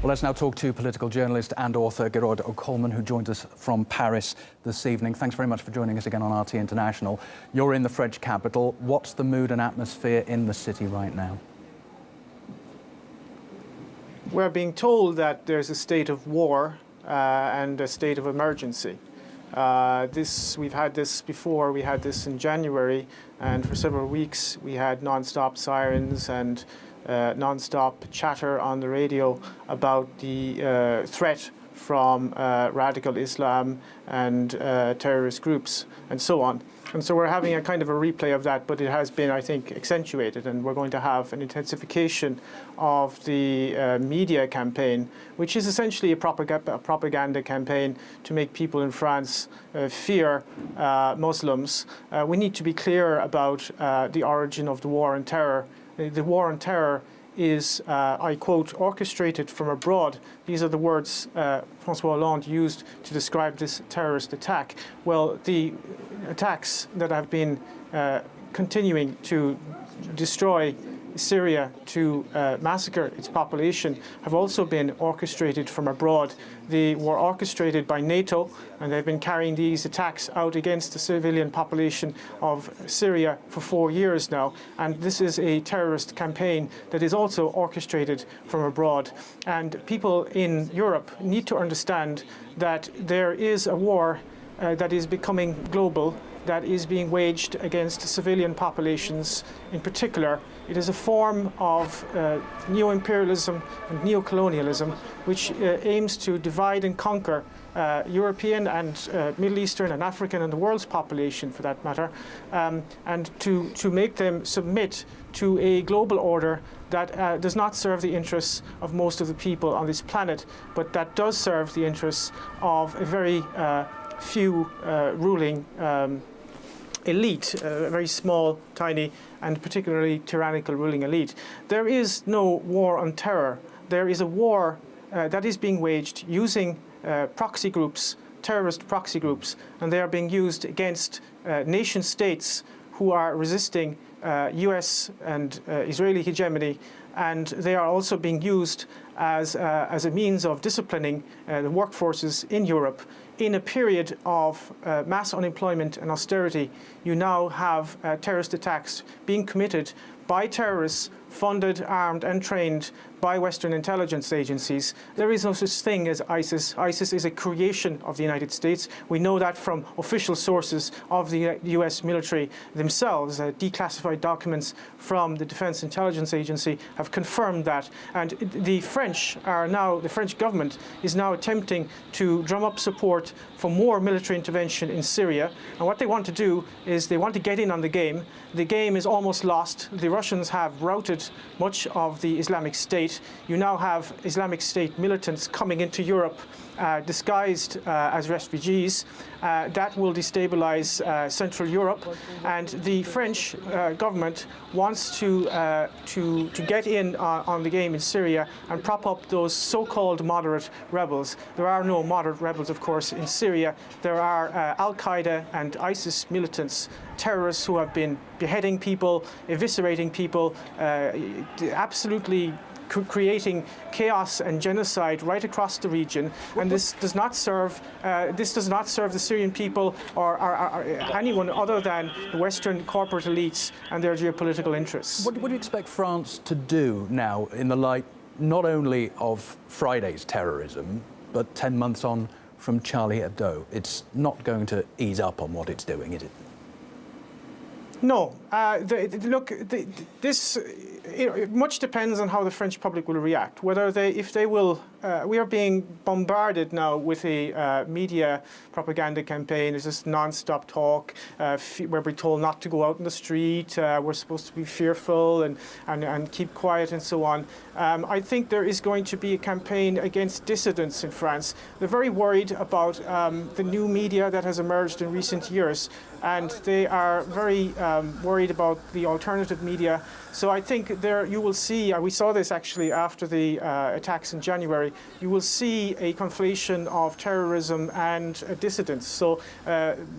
Well, let's now talk to political journalist and author Gearoid O'Collman, who joins us from Paris this evening. Thanks very much for joining us again on RT International. You're in the French capital. What's the mood and atmosphere in the city right now? We're being told that there's a state of war and a state of emergency. We've had this before. We had this in January, and for several weeks we had non-stop sirens and non-stop chatter on the radio about the threat from radical Islam and terrorist groups and so on. And so we're having a kind of a replay of that, but it has been, I think, accentuated, and we're going to have an intensification of the media campaign, which is essentially a propaganda campaign to make people in France fear Muslims. We need to be clear about the origin of the war on terror. The war on terror is, I quote, orchestrated from abroad. These are the words François Hollande used to describe this terrorist attack. Well, the attacks that have been continuing to destroy Syria, to massacre its population, have also been orchestrated from abroad. They were orchestrated by NATO, and they've been carrying these attacks out against the civilian population of Syria for 4 years now. And this is a terrorist campaign that is also orchestrated from abroad. And people in Europe need to understand that there is a war that is becoming global, that is being waged against civilian populations in particular. It is a form of neo-imperialism and neo-colonialism which aims to divide and conquer European and Middle Eastern and African and the world's population, for that matter, and to make them submit to a global order that does not serve the interests of most of the people on this planet, but that does serve the interests of a very few ruling elite, a very small, tiny, and particularly tyrannical ruling elite. There is no war on terror. There is a war that is being waged using proxy groups, terrorist proxy groups, and they are being used against nation states who are resisting US and Israeli hegemony, and they are also being used as a means of disciplining the workforces in Europe. In a period of mass unemployment and austerity, you now have terrorist attacks being committed by terrorists funded, armed and trained by Western intelligence agencies. There is no such thing as ISIS. ISIS is a creation of the United States. We know that from official sources of the US military themselves. Declassified documents from the Defense Intelligence Agency have confirmed that. And the French government is now attempting to drum up support for more military intervention in Syria. And what they want to do is they want to get in on the game. The game is almost lost. The Russians have routed much of the Islamic State. You now have Islamic State militants coming into Europe disguised as refugees. That will destabilize Central Europe, and the French government wants to get in on the game in Syria and prop up those so-called moderate rebels. There are no moderate rebels, of course, in Syria. There are Al-Qaeda and ISIS militants, terrorists who have been beheading people, eviscerating people, absolutely creating chaos and genocide right across the region, and this does not serve the Syrian people or anyone other than the Western corporate elites and their geopolitical interests. What do you expect France to do now in the light not only of Friday's terrorism, but 10 months on from Charlie Hebdo? It's not going to ease up on what it's doing, is it? No. Much depends on how the French public will react. If they will, we are being bombarded now with a media propaganda campaign. There's this non-stop talk where we're told not to go out in the street. We're supposed to be fearful and keep quiet and so on. I think there is going to be a campaign against dissidents in France. They're very worried about the new media that has emerged in recent years. and they are very worried about the alternative media. So I think there you will see, we saw this actually after the attacks in January, you will see a conflation of terrorism and dissidence. So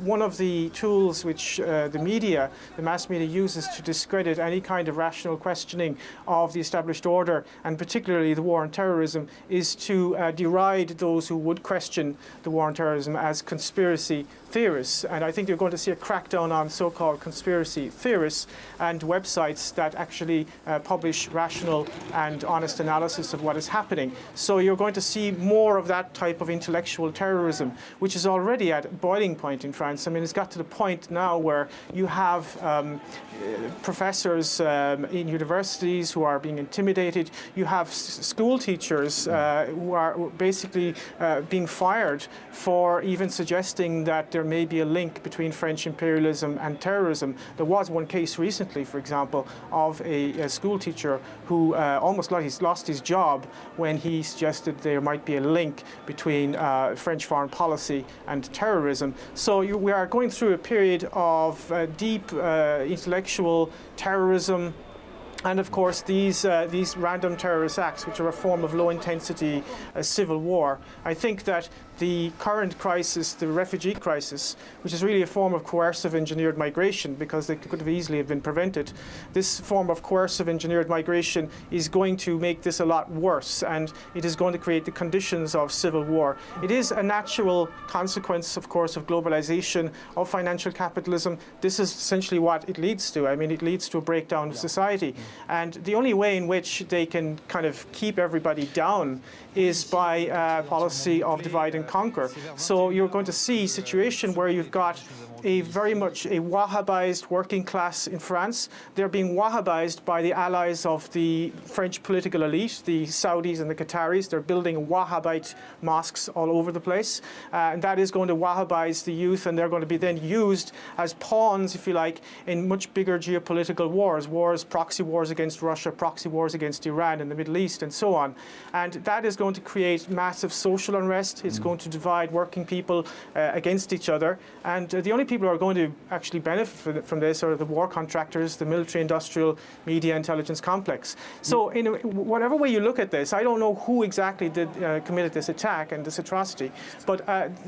one of the tools which the media, the mass media uses to discredit any kind of rational questioning of the established order, and particularly the war on terrorism, is to deride those who would question the war on terrorism as conspiracy theorists. And I think you're going to see a crackdown on so-called conspiracy theorists and websites that actually publish rational and honest analysis of what is happening. So you're going to see more of that type of intellectual terrorism, which is already at boiling point in France. I mean, it's got to the point now where you have professors in universities who are being intimidated. You have school teachers who are basically being fired for even suggesting that there may be a link between French imperialism and terrorism. There was one case recently, for example, of a school teacher who almost lost his job when he suggested there might be a link between French foreign policy and terrorism. So we are going through a period of deep intellectual terrorism. And of course, these random terrorist acts, which are a form of low-intensity civil war. I think that the current crisis, the refugee crisis, which is really a form of coercive engineered migration, because they could have easily have been prevented, this form of coercive engineered migration is going to make this a lot worse, and it is going to create the conditions of civil war. It is a natural consequence, of course, of globalization, of financial capitalism. This is essentially what it leads to. I mean, it leads to a breakdown of society. And the only way in which they can kind of keep everybody down is by a policy of divide and conquer. So you're going to see a situation where you've got very much a Wahhabized working class in France. They're being Wahhabized by the allies of the French political elite, the Saudis and the Qataris. They're building Wahhabite mosques all over the place. And that is going to Wahhabize the youth, and they're going to be then used as pawns, if you like, in much bigger geopolitical wars, proxy wars against Russia, proxy wars against Iran in the Middle East, and so on. And that is going to create massive social unrest. It's going to divide working people against each other. And the only people who are going to actually benefit from this are the war contractors, the military-industrial media intelligence complex. So in whatever way you look at this, I don't know who exactly committed this attack and this atrocity, but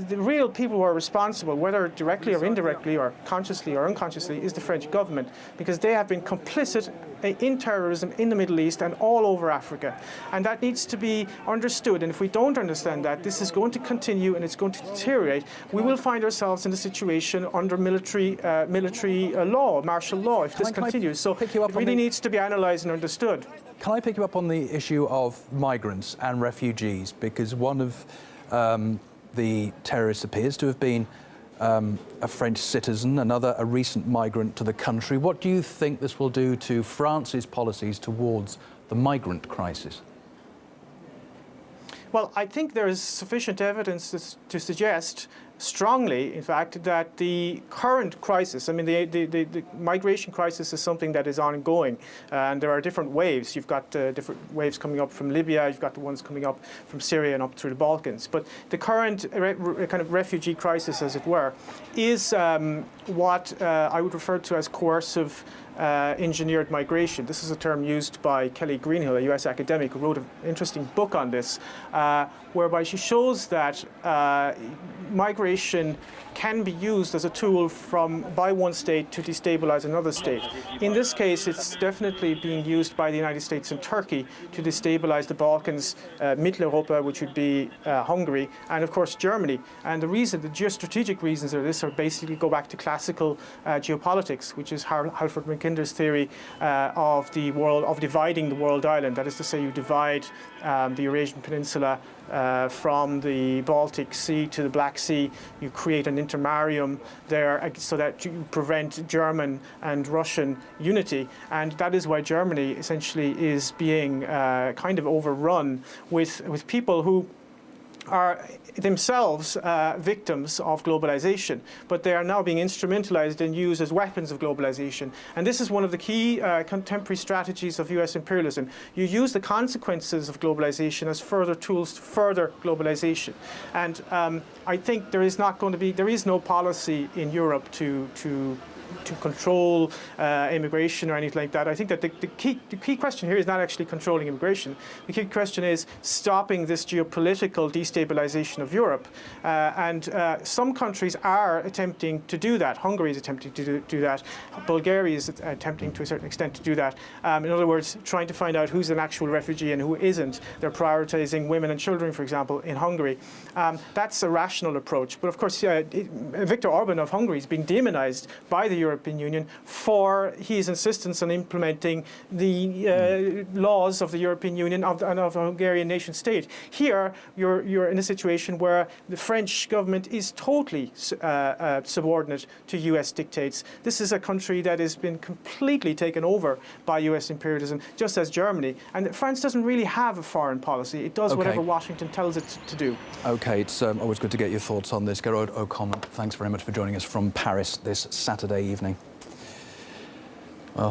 the real people who are responsible, whether directly or indirectly or consciously or unconsciously, is the French government, because they have been complicit in terrorism in the Middle East and all over Africa. And that needs to be understood. And if we don't understand that, this is going to continue and it's going to deteriorate. We will find ourselves in a situation under military law, martial law, if this continues. So it really needs to be analysed and understood. Can I pick you up on the issue of migrants and refugees? Because one of the terrorists appears to have been a French citizen, another a recent migrant to the country. What do you think this will do to France's policies towards the migrant crisis? Well, I think there is sufficient evidence to suggest strongly, in fact, that the current crisis, I mean, the migration crisis is something that is ongoing, and there are different waves. You've got different waves coming up from Libya, you've got the ones coming up from Syria and up through the Balkans. But the current kind of refugee crisis, as it were, is what I would refer to as coercive engineered migration. This is a term used by Kelly Greenhill, a US academic who wrote an interesting book on this, whereby she shows that migration can be used as a tool by one state to destabilize another state. In this case, it's definitely being used by the United States and Turkey to destabilize the Balkans, Mitteleuropa, which would be Hungary, and of course Germany. And the geostrategic reasons of this are basically go back to classical geopolitics, which is Halford Mackinder's theory of dividing the world island. That is to say, you divide the Eurasian Peninsula from the Baltic Sea to the Black Sea. You create an intermarium there so that you prevent German and Russian unity. And that is why Germany essentially is being kind of overrun with people who are themselves victims of globalization, but they are now being instrumentalized and used as weapons of globalization. And this is one of the key contemporary strategies of US imperialism. You use the consequences of globalization as further tools to further globalization. And I think there is no policy in Europe to control immigration or anything like that. I think that the key question here is not actually controlling immigration. The key question is stopping this geopolitical destabilization of Europe. And some countries are attempting to do that. Hungary is attempting to do that. Bulgaria is attempting to a certain extent to do that. In other words, trying to find out who's an actual refugee and who isn't. They're prioritizing women and children, for example, in Hungary. That's a rational approach. But of course, Viktor Orban of Hungary is being demonized by the European Union for his insistence on implementing the laws of the European Union and of the Hungarian nation state. Here, you're in a situation where the French government is totally subordinate to US dictates. This is a country that has been completely taken over by US imperialism, just as Germany. And France doesn't really have a foreign policy. It does whatever Washington tells it to do. OK, it's always good to get your thoughts on this. Gearóid Ó Colmain, thanks very much for joining us from Paris this Saturday evening.